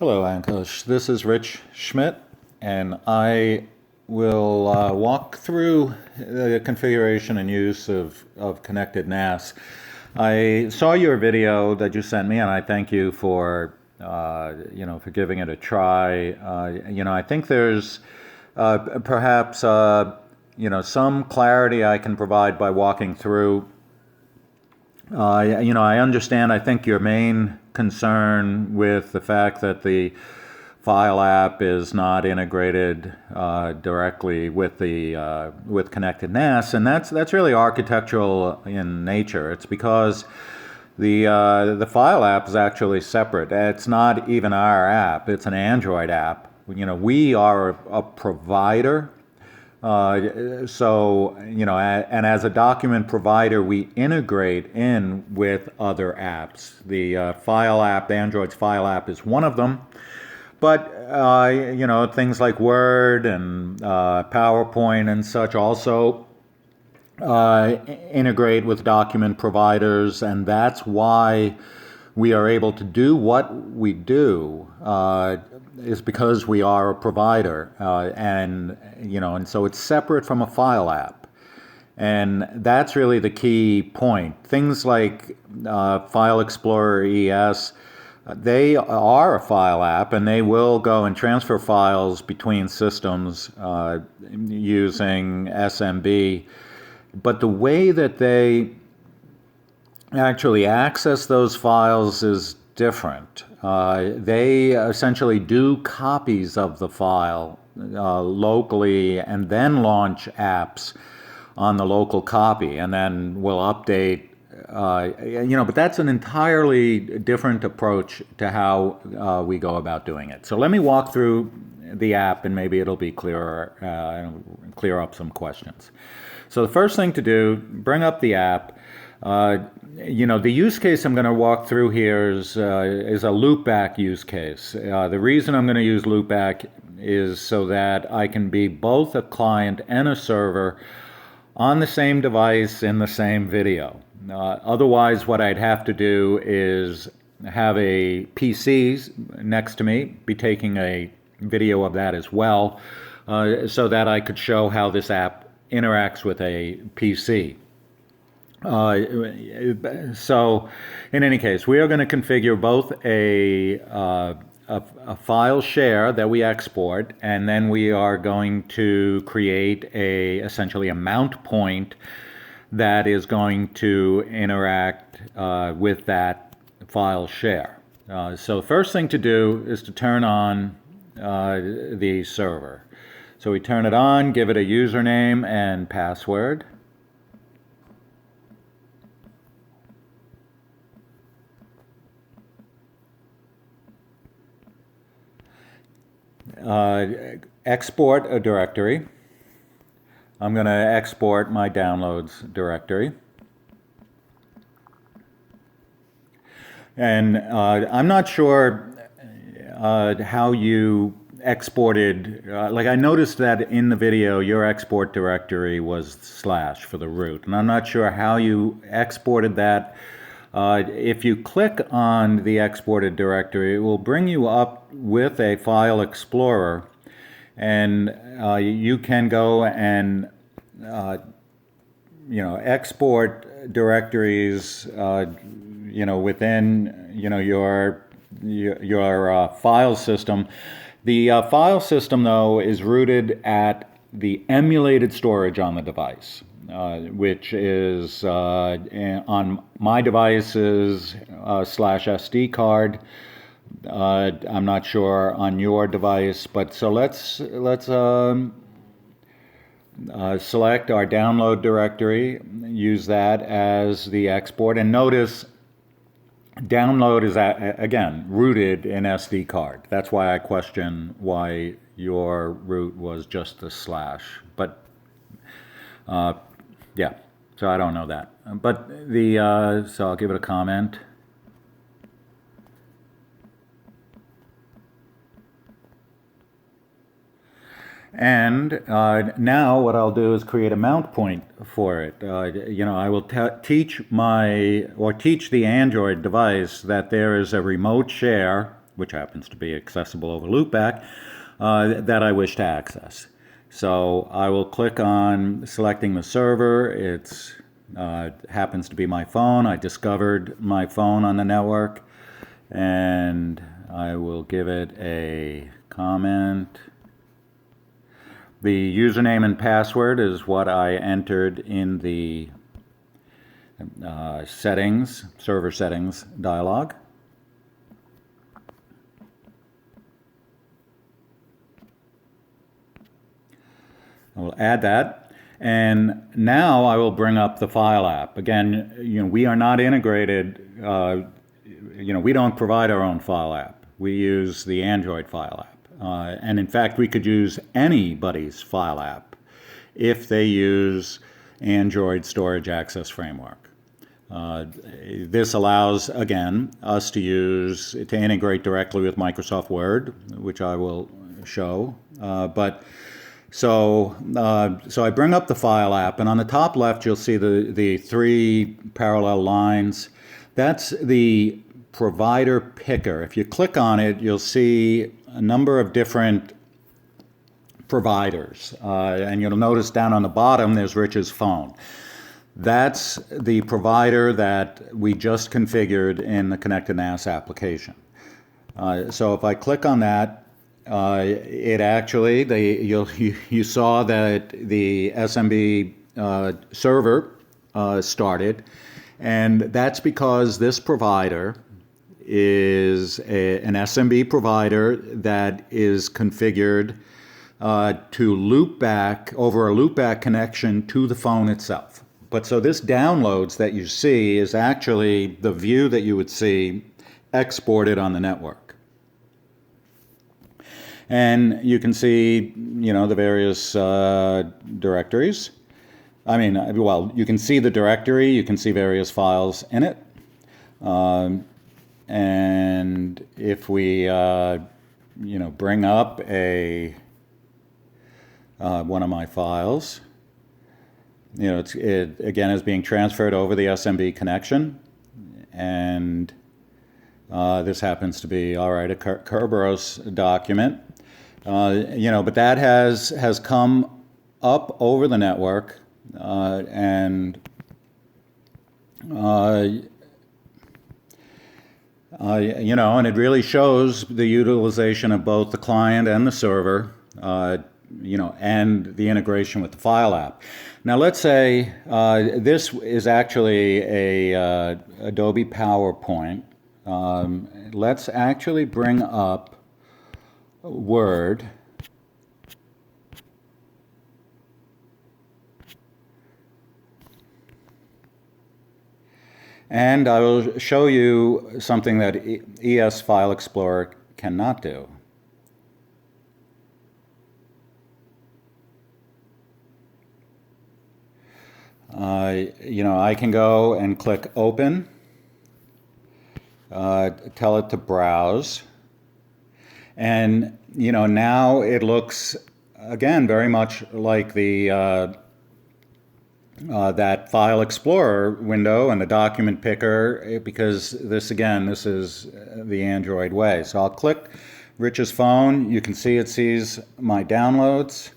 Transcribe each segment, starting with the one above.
Hello, Ankush. This is Rich Schmidt, and I will walk through the configuration and use of ConnectedNAS. I saw your video that you sent me, and I thank you for for giving it a try. I think there's perhaps some clarity I can provide by walking through. I understand, I think your main concern with the fact that the file app is not integrated directly with with ConnectedNAS, and that's really architectural in nature. It's because the file app is actually separate. It's not even our app. It's an Android app. We are a provider, and as a document provider, we integrate in with other apps. The file app, Android's file app, is one of them. But, things like Word and PowerPoint and such also integrate with document providers, and that's why we are able to do what we do. Is because we are a provider, and so it's separate from a file app, and that's really the key point. Things like File Explorer ES, they are a file app, and they will go and transfer files between systems using SMB, but the way that they actually access those files is different. They essentially do copies of the file locally and then launch apps on the local copy, and then will update. But that's an entirely different approach to how we go about doing it. So let me walk through the app, and maybe it'll be clearer, clear up some questions. So the first thing to do, bring up the app. The use case I'm going to walk through here is a loopback use case. The reason I'm going to use loopback is so that I can be both a client and a server on the same device in the same video. Otherwise, what I'd have to do is have a PC next to me, be taking a video of that as well, so that I could show how this app interacts with a PC. So in any case, we are going to configure both a file share that we export, and then we are going to create essentially a mount point that is going to interact with that file share. So the first thing to do is to turn on the server. So we turn it on, give it a username and password. Export a directory. I'm going to export my downloads directory. And I'm not sure how you exported, I noticed that in the video your export directory was / for the root, and I'm not sure how you exported that. If you click on the exported directory, it will bring you up with a File Explorer, and you can go and export directories within your file system. The file system, though, is rooted at the emulated storage on the device, which is on my devices /SD card. I'm not sure on your device, but so let's select our download directory, use that as the export, and notice download is, again, rooted in SD card. That's why I question why your root was just the /. But yeah, so I don't know that. But so I'll give it a comment. And now what I'll do is create a mount point for it. I will teach the Android device that there is a remote share which happens to be accessible over Loopback, that I wish to access. So I will click on selecting the server. It's happens to be my phone. I discovered my phone on the network, and I will give it a comment. The username and password is what I entered in the settings, server settings dialog. I will add that, and now I will bring up the file app. Again, we are not integrated. We don't provide our own file app. We use the Android file app, and in fact, we could use anybody's file app if they use Android Storage Access Framework. This allows, again, us to integrate directly with Microsoft Word, which I will show. So I bring up the file app, and on the top left, you'll see the three parallel lines. That's the provider picker. If you click on it, you'll see a number of different providers. And you'll notice down on the bottom, there's Rich's phone. That's the provider that we just configured in the ConnectedNAS application. So if I click on that, it actually, you saw that the SMB server started, and that's because this provider is an SMB provider that is configured to loopback over a loopback connection to the phone itself. But so this downloads that you see is actually the view that you would see exported on the network. And you can see, the various directories. You can see the directory, you can see various files in it. And if we, bring up one of my files, it again is being transferred over the SMB connection, and this happens to be, all right, a Kerberos document. But that has come up over the network, and it really shows the utilization of both the client and the server, and the integration with the file app. Now, let's say this is actually a Adobe PowerPoint. Let's actually bring up Word. And I will show you something that ES File Explorer cannot do. I can go and click Open, tell it to browse, and now it looks again very much like the that File Explorer window and the document picker, because this is the Android way. So I'll click Rich's phone. You can see it sees my downloads.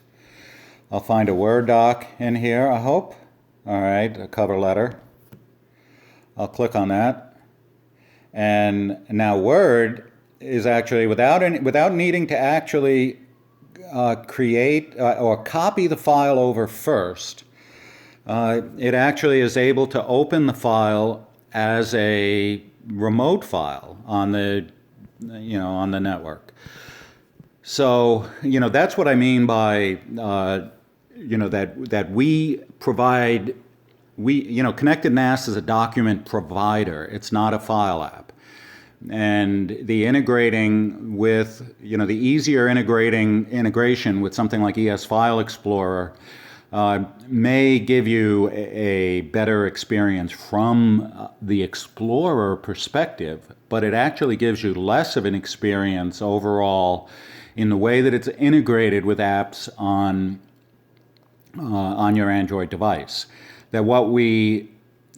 I'll find a Word doc in here, I hope. All right, a cover letter. I'll click on that. And now Word is actually, without needing to actually create or copy the file over first, it actually is able to open the file as a remote file on the network. So that's what I mean by that we provide. ConnectedNAS is a document provider. It's not a file app. And the integrating with, the easier integration with something like ES File Explorer may give you a better experience from the Explorer perspective, but it actually gives you less of an experience overall in the way that it's integrated with apps on your Android device. That what we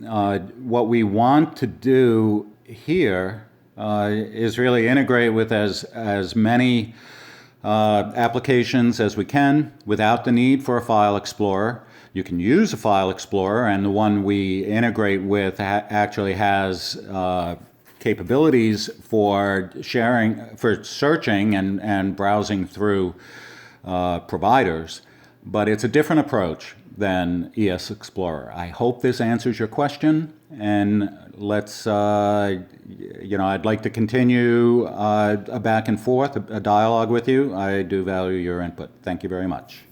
want to do here is really integrate with as many applications as we can without the need for a file explorer. You can use a file explorer, and the one we integrate with actually has capabilities for sharing, for searching and browsing through providers, but it's a different approach than ES Explorer. I hope this answers your question, and let's, I'd like to continue a back and forth, a dialogue with you. I do value your input. Thank you very much.